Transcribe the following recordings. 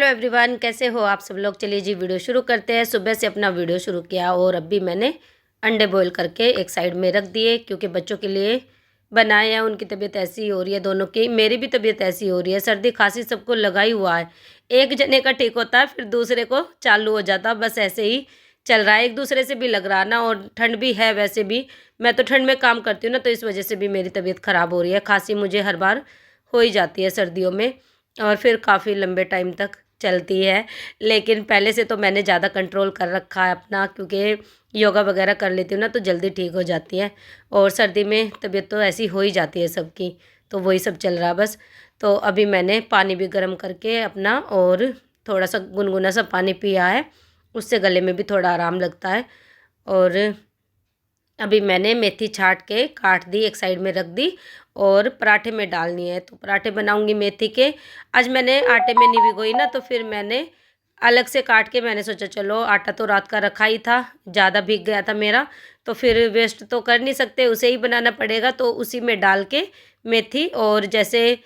Everyone, कैसे हो आप सब लोग। चलिए जी वीडियो शुरू करते हैं। सुबह से अपना वीडियो शुरू किया और अभी मैंने अंडे बॉईल करके एक साइड में रख दिए क्योंकि बच्चों के लिए बनाए हैं। उनकी तबीयत ऐसी हो रही है, दोनों की, मेरी भी तबीयत ऐसी हो रही है। सर्दी खांसी सबको लगा ही हुआ है। एक जने का ठीक होता है फिर दूसरे को चालू हो जाता, बस ऐसे ही चल रहा है। एक दूसरे से भी लग रहा ना, और ठंड भी है। वैसे भी मैं तो ठंड में काम करती हूँ ना, तो इस वजह से भी मेरी तबीयत ख़राब हो रही है। खांसी मुझे हर बार हो ही जाती है सर्दियों में, और फिर काफ़ी लंबे टाइम तक चलती है। लेकिन पहले से तो मैंने ज़्यादा कंट्रोल कर रखा है अपना, क्योंकि योगा वगैरह कर लेती हूँ ना, तो जल्दी ठीक हो जाती है। और सर्दी में तबीयत तो ऐसी हो ही जाती है सबकी, तो वही सब चल रहा बस। तो अभी मैंने पानी भी गर्म करके अपना, और थोड़ा सा गुनगुना सा पानी पिया है, उससे गले में भी थोड़ा आराम लगता है। और अभी मैंने मेथी छाट के काट दी, एक साइड में रख दी, और पराठे में डालनी है। तो पराठे बनाऊंगी मेथी के। आज मैंने आटे में नहीं भिगोई ना, तो फिर मैंने अलग से काट के, मैंने सोचा चलो आटा तो रात का रखा ही था, ज़्यादा भीग गया था मेरा, तो फिर वेस्ट तो कर नहीं सकते, उसे ही बनाना पड़ेगा। तो उसी में डाल के मेथी, और जैसे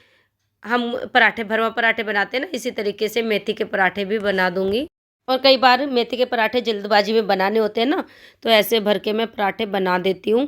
हम पराठे, भरवा पराठे बनाते हैं ना, इसी तरीके से मेथी के पराठे भी बना दूंगी। और कई बार मेथी के पराठे जल्दबाजी में बनाने होते हैं ना, तो ऐसे भर के मैं पराठे बना देती हूँ।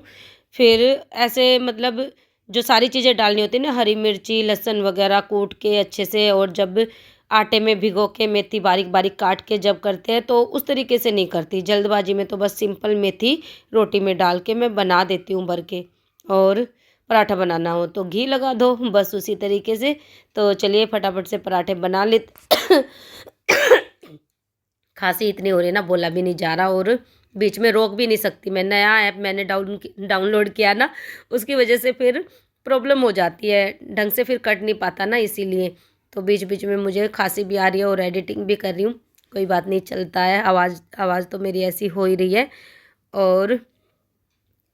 फिर ऐसे मतलब जो सारी चीज़ें डालनी होती है ना, हरी मिर्ची लहसुन वगैरह कूट के अच्छे से, और जब आटे में भिगो के मेथी बारीक बारीक काट के जब करते हैं, तो उस तरीके से नहीं करती जल्दबाजी में। तो बस सिंपल मेथी रोटी में डाल के मैं बना देती हूँ भर के। और पराठा बनाना हो तो घी लगा दो, बस उसी तरीके से। तो चलिए फटाफट से पराठे बना लेते। खांसी इतनी हो रही है ना, बोला भी नहीं जा रहा, और बीच में रोक भी नहीं सकती मैं। नया ऐप मैंने डाउनलोड किया ना, उसकी वजह से फिर प्रॉब्लम हो जाती है, ढंग से फिर कट नहीं पाता ना, इसीलिए। तो बीच बीच में मुझे खांसी भी आ रही है और एडिटिंग भी कर रही हूँ। कोई बात नहीं, चलता है। आवाज़ आवाज़ तो मेरी ऐसी हो ही रही है, और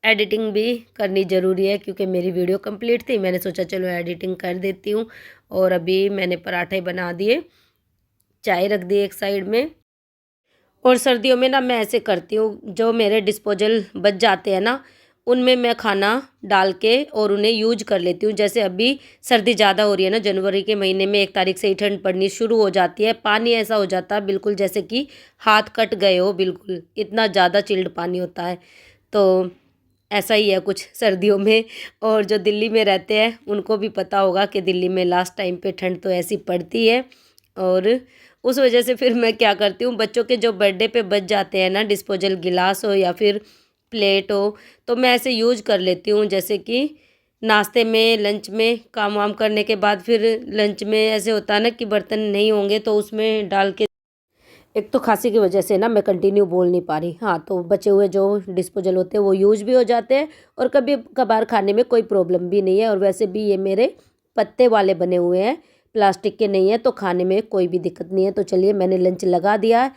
एडिटिंग भी करनी ज़रूरी है क्योंकि मेरी वीडियो कंप्लीट थी। मैंने सोचा चलो एडिटिंग कर देती हूँ। और अभी मैंने पराठे बना दिए, चाय रख दी एक साइड में। और सर्दियों में ना मैं ऐसे करती हूँ, जो मेरे डिस्पोजल बच जाते हैं ना, उनमें मैं खाना डाल के और उन्हें यूज कर लेती हूँ। जैसे अभी सर्दी ज़्यादा हो रही है ना, जनवरी के महीने में 1 तारीख से ही ठंड पड़नी शुरू हो जाती है। पानी ऐसा हो जाता है बिल्कुल जैसे कि हाथ कट गए हो, बिल्कुल इतना ज़्यादा चिल्ड पानी होता है। तो ऐसा ही है कुछ सर्दियों में। और जो दिल्ली में रहते हैं उनको भी पता होगा कि दिल्ली में लास्ट टाइम पे ठंड तो ऐसी पड़ती है। और उस वजह से फिर मैं क्या करती हूँ, बच्चों के जो बर्थडे पे बच जाते हैं ना, डिस्पोजल गिलास हो या फिर प्लेट हो, तो मैं ऐसे यूज कर लेती हूँ। जैसे कि नाश्ते में, लंच में, काम वाम करने के बाद फिर लंच में ऐसे होता है ना कि बर्तन नहीं होंगे, तो उसमें डाल के। एक तो खांसी की वजह से ना मैं कंटिन्यू बोल नहीं पा रही। हाँ, तो बचे हुए जो डिस्पोजल होते हैं वो यूज भी हो जाते हैं, और कभी कभार खाने में कोई प्रॉब्लम भी नहीं है। और वैसे भी ये मेरे पत्ते वाले बने हुए हैं, प्लास्टिक के नहीं है, तो खाने में कोई भी दिक्कत नहीं है। तो चलिए मैंने लंच लगा दिया है।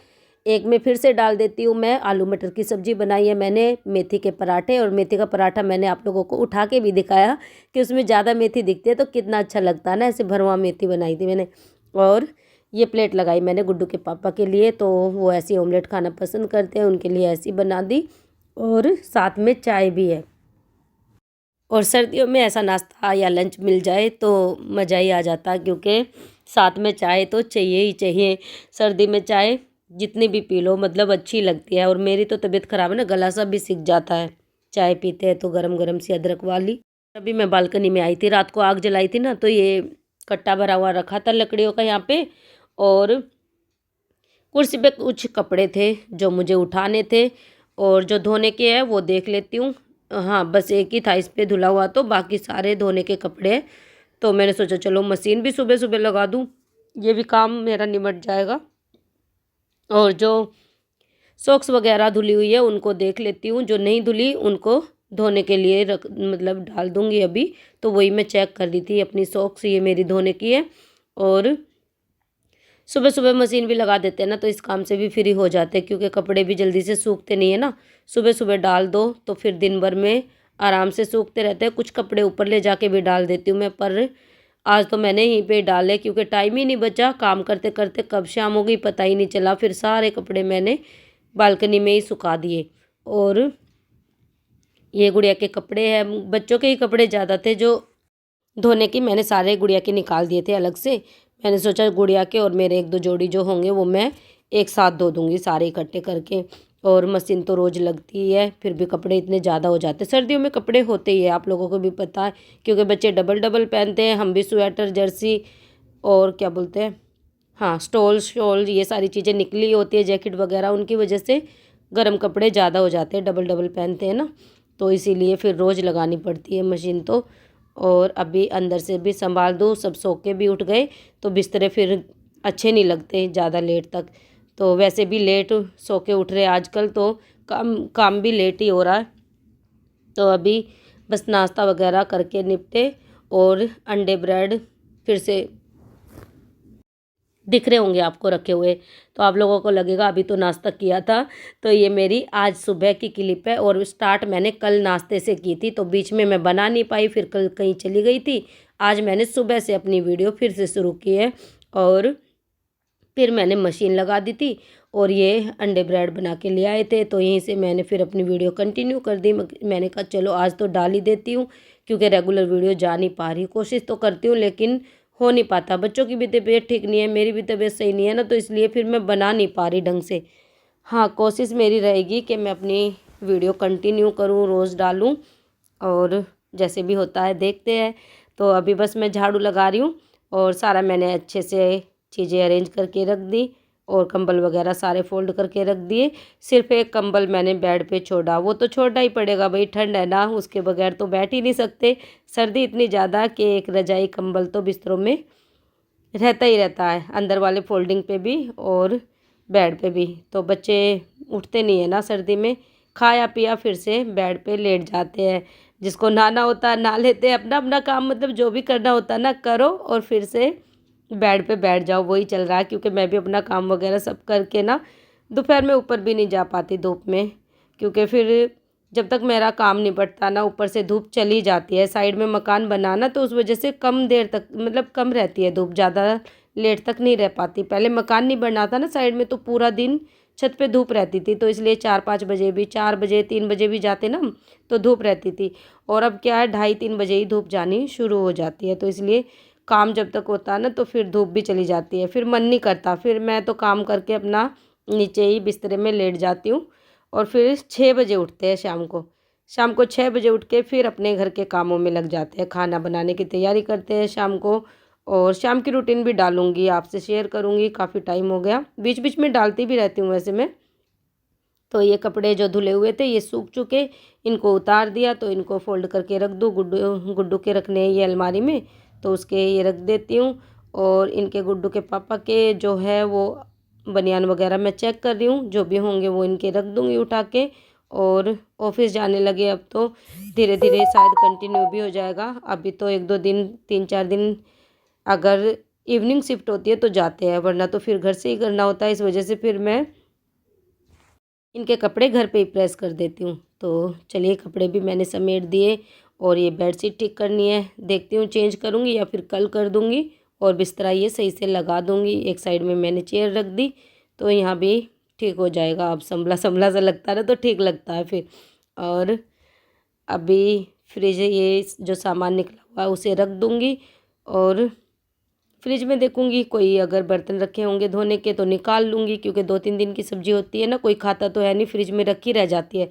एक में फिर से डाल देती हूँ मैं। आलू मटर की सब्ज़ी बनाई है मैंने, मेथी के पराठे। और मेथी का पराठा मैंने आप लोगों को उठा के भी दिखाया कि उसमें ज़्यादा मेथी दिखती है तो कितना अच्छा लगता है ना। ऐसे भरवा मेथी बनाई थी मैंने। और ये प्लेट लगाई मैंने गुड्डू के पापा के लिए, तो वो ऐसी ऑमलेट खाना पसंद करते हैं, उनके लिए ऐसी बना दी। और साथ में चाय भी है। और सर्दियों में ऐसा नाश्ता या लंच मिल जाए तो मज़ा ही आ जाता है, क्योंकि साथ में चाय तो चाहिए ही चाहिए। सर्दी में चाय जितनी भी पी लो मतलब अच्छी लगती है। और मेरी तो तबीयत ख़राब है ना, गला सा भी सीख जाता है चाय पीते हैं तो, गरम गरम सी अदरक वाली। अभी मैं बालकनी में आई थी, रात को आग जलाई थी ना, तो ये कट्टा भरा हुआ रखा था लकड़ियों का यहाँ पे। और कुर्सी पे कुछ कपड़े थे जो मुझे उठाने थे, और जो धोने के हैं वो देख लेती हूँ। हाँ, बस एक ही था इस पे धुला हुआ, तो बाकी सारे धोने के कपड़े हैं। तो मैंने सोचा चलो मशीन भी सुबह सुबह लगा दूँ, ये भी काम मेरा निमट जाएगा। और जो सॉक्स वगैरह धुली हुई है उनको देख लेती हूँ, जो नहीं धुली उनको धोने के लिए रख मतलब डाल दूँगी अभी। तो वही मैं चेक कर रही थी अपनी सॉक्स, ये मेरी धोने की है। और सुबह सुबह मशीन भी लगा देते हैं ना, तो इस काम से भी फ्री हो जाते हैं, क्योंकि कपड़े भी जल्दी से सूखते नहीं है ना। सुबह सुबह डाल दो तो फिर दिन भर में आराम से सूखते रहते हैं। कुछ कपड़े ऊपर ले जाके भी डाल देती हूँ मैं, पर आज तो मैंने यहीं पे डाले क्योंकि टाइम ही नहीं बचा। काम करते करते कब शाम हो गई पता ही नहीं चला। फिर सारे कपड़े मैंने बालकनी में ही सुखा दिए। और ये गुड़िया के कपड़े हैं, बच्चों के ही कपड़े ज़्यादा थे जो धोने की, मैंने सारे गुड़िया के निकाल दिए थे अलग से। मैंने सोचा गुड़िया के और मेरे 1-2 जोड़ी जो होंगे वो मैं एक साथ धो दूँगी सारे इकट्ठे करके। और मशीन तो रोज़ लगती ही है, फिर भी कपड़े इतने ज़्यादा हो जाते हैं। सर्दियों में कपड़े होते ही है, आप लोगों को भी पता है, क्योंकि बच्चे डबल डबल पहनते हैं, हम भी स्वेटर, जर्सी और क्या बोलते हैं, हाँ, स्टॉल शॉल, ये सारी चीज़ें निकली होती है, जैकेट वगैरह, उनकी वजह से गर्म कपड़े ज़्यादा हो जाते हैं, डबल डबल पहनते हैं ना, तो इसीलिए फिर रोज़ लगानी पड़ती है मशीन तो। और अभी अंदर से भी संभाल दूँ, सब सो के भी उठ गए तो बिस्तरे फिर अच्छे नहीं लगते ज़्यादा लेट तक। तो वैसे भी लेट सो के उठ रहे आजकल, तो काम काम भी लेट ही हो रहा है। तो अभी बस नाश्ता वगैरह करके निपटे, और अंडे ब्रेड फिर से दिख रहे होंगे आपको रखे हुए, तो आप लोगों को लगेगा अभी तो नाश्ता किया था। तो ये मेरी आज सुबह की क्लिप है, और स्टार्ट मैंने कल नाश्ते से की थी, तो बीच में मैं बना नहीं पाई, फिर कल कहीं चली गई थी। आज मैंने सुबह से अपनी वीडियो फिर से शुरू की है, और फिर मैंने मशीन लगा दी थी, और ये अंडे ब्रेड बना के ले आए थे, तो यहीं से मैंने फिर अपनी वीडियो कंटिन्यू कर दी। मैंने कहा चलो आज तो डाल ही देती हूँ, क्योंकि रेगुलर वीडियो जा नहीं पा रही, कोशिश तो करती हूँ लेकिन हो नहीं पाता। बच्चों की भी तबीयत ठीक नहीं है, मेरी भी तबीयत सही नहीं है ना, तो इसलिए फिर मैं बना नहीं पा रही ढंग से। हाँ, कोशिश मेरी रहेगी कि मैं अपनी वीडियो कंटिन्यू करूँ, रोज़ डालूँ, और जैसे भी होता है देखते हैं। तो अभी बस मैं झाड़ू लगा रही हूँ, और सारा मैंने अच्छे से चीज़ें अरेंज करके रख दी, और कंबल वगैरह सारे फोल्ड करके रख दिए। सिर्फ एक कंबल मैंने बेड पे छोड़ा, वो तो छोड़ना ही पड़ेगा भाई, ठंड है ना, उसके बगैर तो बैठ ही नहीं सकते। सर्दी इतनी ज़्यादा कि एक रजाई कंबल तो बिस्तरों में रहता ही रहता है, अंदर वाले फोल्डिंग पे भी और बेड पे भी। तो बच्चे उठते नहीं है ना सर्दी में, खाया पिया फिर से बेड पे लेट जाते हैं। जिसको नहाना होता है नहा लेते हैं, अपना अपना काम, मतलब जो भी करना होता है ना करो, और फिर से बेड पे बैठ जाओ, वही चल रहा है। क्योंकि मैं भी अपना काम वगैरह सब करके ना दोपहर में ऊपर भी नहीं जा पाती धूप में, क्योंकि फिर जब तक मेरा काम निपटता ना, ऊपर से धूप चली जाती है। साइड में मकान बनाना, तो उस वजह से कम देर तक, मतलब कम रहती है धूप, ज़्यादा लेट तक नहीं रह पाती। पहले मकान नहीं बना था ना साइड में, तो पूरा दिन छत पे धूप रहती थी, तो इसलिए 4-5 बजे भी, 4 बजे 3 बजे भी जाते ना हम, तो धूप रहती थी। और अब क्या है, 2:30-3 बजे ही धूप जानी शुरू हो जाती है, तो इसलिए काम जब तक होता है ना, तो फिर धूप भी चली जाती है, फिर मन नहीं करता। फिर मैं तो काम करके अपना नीचे ही बिस्तरे में लेट जाती हूँ, और फिर 6 बजे उठते हैं शाम को 6 बजे उठ के फिर अपने घर के कामों में लग जाते हैं, खाना बनाने की तैयारी करते हैं शाम को। और शाम की रूटीन भी डालूंगी, आपसे शेयर करूंगी, काफ़ी टाइम हो गया, बीच बीच में डालती भी रहती हूँ वैसे मैं। तो ये कपड़े जो धुले हुए थे ये सूख चुके, इनको उतार दिया, तो इनको फोल्ड करके रख दूँ। गुड्डू गुड्डू के रखने हैं ये अलमारी में, तो उसके ये रख देती हूँ। और इनके गुड्डू के पापा के जो है वो बनियान वगैरह मैं चेक कर रही हूँ, जो भी होंगे वो इनके रख दूँगी उठा के। और ऑफिस जाने लगे अब, तो धीरे धीरे शायद कंटिन्यू भी हो जाएगा। अभी तो 1-2 दिन, 3-4 दिन अगर इवनिंग शिफ्ट होती है तो जाते हैं, वरना तो फिर घर से ही करना होता है। इस वजह से फिर मैं इनके कपड़े घर पे ही प्रेस कर देती हूँ। तो चलिए, कपड़े भी मैंने समेट दिए, और ये बेडशीट ठीक करनी है, देखती हूँ चेंज करूँगी या फिर कल कर दूँगी। और बिस्तरा ये सही से लगा दूँगी। एक साइड में मैंने चेयर रख दी, तो यहाँ भी ठीक हो जाएगा। अब संभला संभला सा लगता है ना, तो ठीक लगता है फिर। और अभी फ्रिज, ये जो सामान निकला हुआ है उसे रख दूँगी, और फ्रिज में देखूंगी कोई अगर बर्तन रखे होंगे धोने के तो निकाल लूँगी, क्योंकि 2-3 दिन की सब्जी होती है ना, कोई खाता तो है नहीं, फ्रिज में रखी रह जाती है।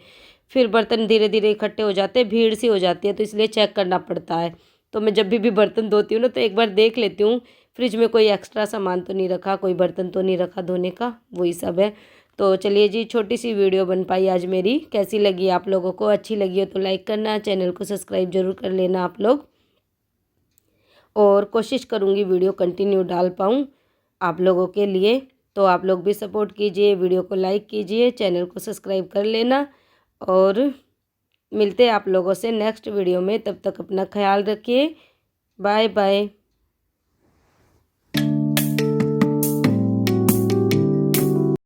फिर बर्तन धीरे धीरे इकट्ठे हो जाते हैं, भीड़ सी हो जाती है, तो इसलिए चेक करना पड़ता है। तो मैं जब भी बर्तन धोती हूँ ना, तो एक बार देख लेती हूँ फ्रिज में कोई एक्स्ट्रा सामान तो नहीं रखा, कोई बर्तन तो नहीं रखा धोने का, वही सब है। तो चलिए जी, छोटी सी वीडियो बन पाई आज मेरी। कैसी लगी आप लोगों को? अच्छी लगी हो तो लाइक करना, चैनल को सब्सक्राइब जरूर कर लेना आप लोग। और कोशिश करूँगी वीडियो कंटिन्यू डाल पाऊँ आप लोगों के लिए। तो आप लोग भी सपोर्ट कीजिए, वीडियो को लाइक कीजिए, चैनल को सब्सक्राइब कर लेना। और मिलते हैं आप लोगों से नेक्स्ट वीडियो में, तब तक अपना ख्याल रखिए। Bye bye.